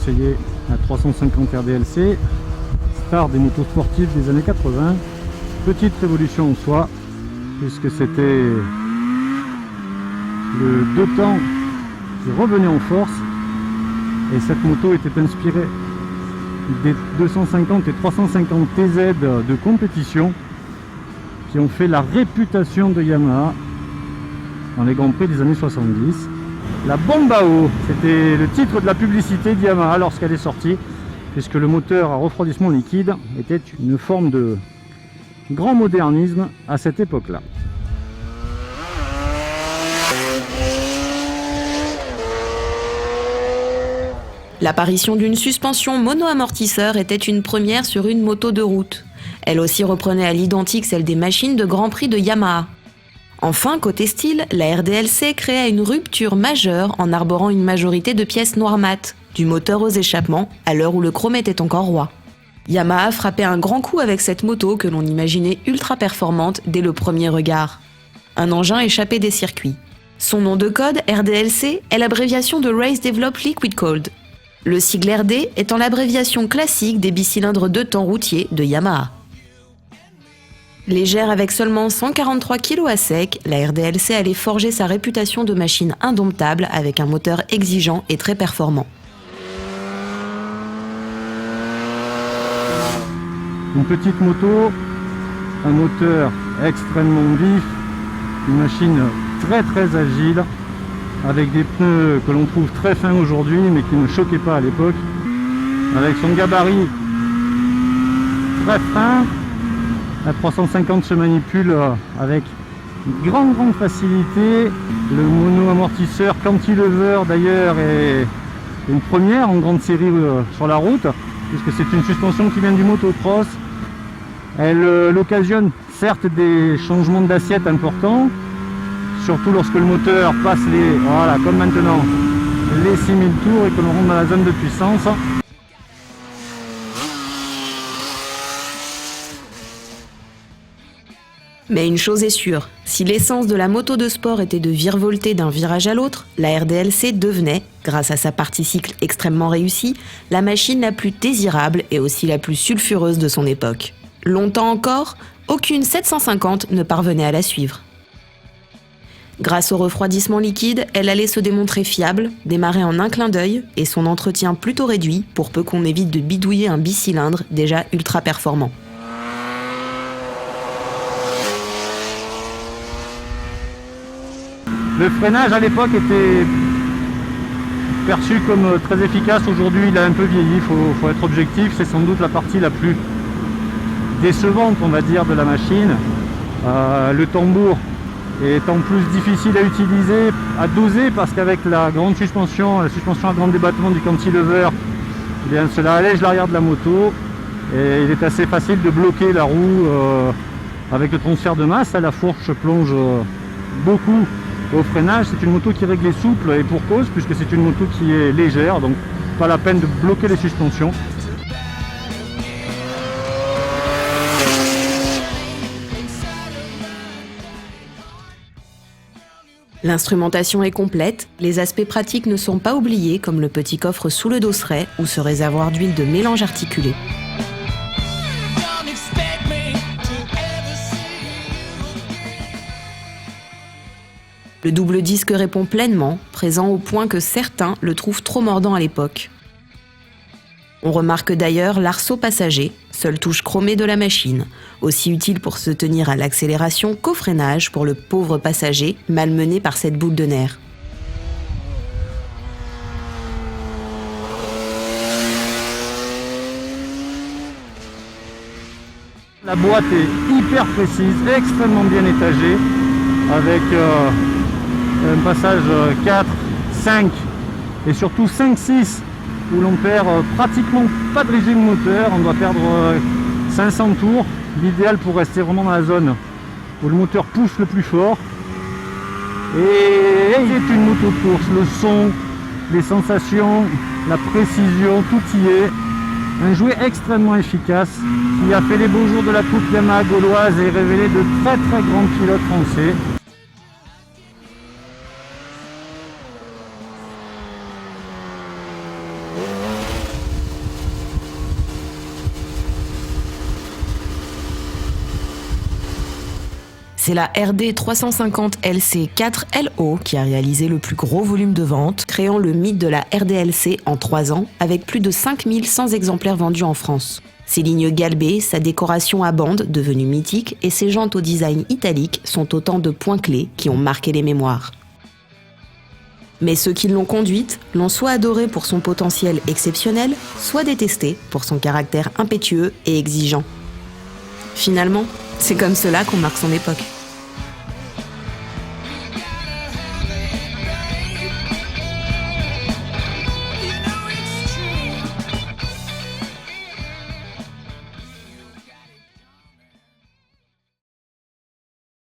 conseiller la 350 RDLC, star des motos sportives des années 80. Petite révolution en soi, puisque c'était le deux temps qui revenait en force, et cette moto était inspirée des 250 et 350 TZ de compétition qui ont fait la réputation de Yamaha dans les Grands Prix des années 70. La Bombao, c'était le titre de la publicité de Yamaha lorsqu'elle est sortie, puisque le moteur à refroidissement liquide était une forme de grand modernisme à cette époque-là. L'apparition d'une suspension mono-amortisseur était une première sur une moto de route. Elle aussi reprenait à l'identique celle des machines de Grand Prix de Yamaha. Enfin, côté style, la RDLC créa une rupture majeure en arborant une majorité de pièces noires mat, du moteur aux échappements, à l'heure où le chrome était encore roi. Yamaha frappait un grand coup avec cette moto que l'on imaginait ultra performante dès le premier regard. Un engin échappé des circuits. Son nom de code, RDLC, est l'abréviation de Race Developed Liquid Cooled. Le sigle RD étant l'abréviation classique des bicylindres 2 temps routiers de Yamaha. Légère avec seulement 143 kg à sec, la RDLC allait forger sa réputation de machine indomptable avec un moteur exigeant et très performant. Une petite moto, un moteur extrêmement vif, une machine très agile, avec des pneus que l'on trouve très fins aujourd'hui mais qui ne choquaient pas à l'époque, avec son gabarit très fin. La 350 se manipule avec grande facilité. Le mono-amortisseur cantilever d'ailleurs est une première en grande série sur la route, puisque c'est une suspension qui vient du motocross. Elle occasionne certes des changements d'assiette importants, surtout lorsque le moteur passe voilà, comme maintenant, les 6000 tours et que l'on rentre dans la zone de puissance. Mais une chose est sûre, si l'essence de la moto de sport était de virevolter d'un virage à l'autre, la RDLC devenait, grâce à sa partie cycle extrêmement réussie, la machine la plus désirable et aussi la plus sulfureuse de son époque. Longtemps encore, aucune 750 ne parvenait à la suivre. Grâce au refroidissement liquide, elle allait se démontrer fiable, démarrer en un clin d'œil et son entretien plutôt réduit pour peu qu'on évite de bidouiller un bicylindre déjà ultra performant. Le freinage à l'époque était perçu comme très efficace. Aujourd'hui il a un peu vieilli, il faut être objectif. C'est sans doute la partie la plus décevante, on va dire, de la machine. Le tambour est en plus difficile à utiliser, à doser, parce qu'avec la grande suspension, la suspension à grand débattement du cantilever, eh bien, cela allège l'arrière de la moto et il est assez facile de bloquer la roue avec le transfert de masse. La fourche plonge beaucoup au freinage. C'est une moto qui est réglée souple et pour cause, puisque c'est une moto qui est légère, donc pas la peine de bloquer les suspensions. L'instrumentation est complète, les aspects pratiques ne sont pas oubliés comme le petit coffre sous le dosseret ou ce réservoir d'huile de mélange articulé. Le double disque répond pleinement, présent au point que certains le trouvent trop mordant à l'époque. On remarque d'ailleurs l'arceau passager, seule touche chromée de la machine, aussi utile pour se tenir à l'accélération qu'au freinage pour le pauvre passager malmené par cette boule de nerfs. La boîte est hyper précise, extrêmement bien étagée, avec un passage 4, 5 et surtout 5-6 où l'on perd pratiquement pas de régime moteur. On doit perdre 500 tours, l'idéal pour rester vraiment dans la zone où le moteur pousse le plus fort. Et c'est une moto de course, le son, les sensations, la précision, tout y est. Un jouet extrêmement efficace qui a fait les beaux jours de la coupe Yamaha gauloise et révélé de très grands pilotes français. C'est la RD 350 LC 4LO qui a réalisé le plus gros volume de vente, créant le mythe de la RDLC en 3 ans, avec plus de 5100 exemplaires vendus en France. Ses lignes galbées, sa décoration à bandes, devenue mythique, et ses jantes au design italique sont autant de points clés qui ont marqué les mémoires. Mais ceux qui l'ont conduite l'ont soit adorée pour son potentiel exceptionnel, soit détestée pour son caractère impétueux et exigeant. Finalement, c'est comme cela qu'on marque son époque.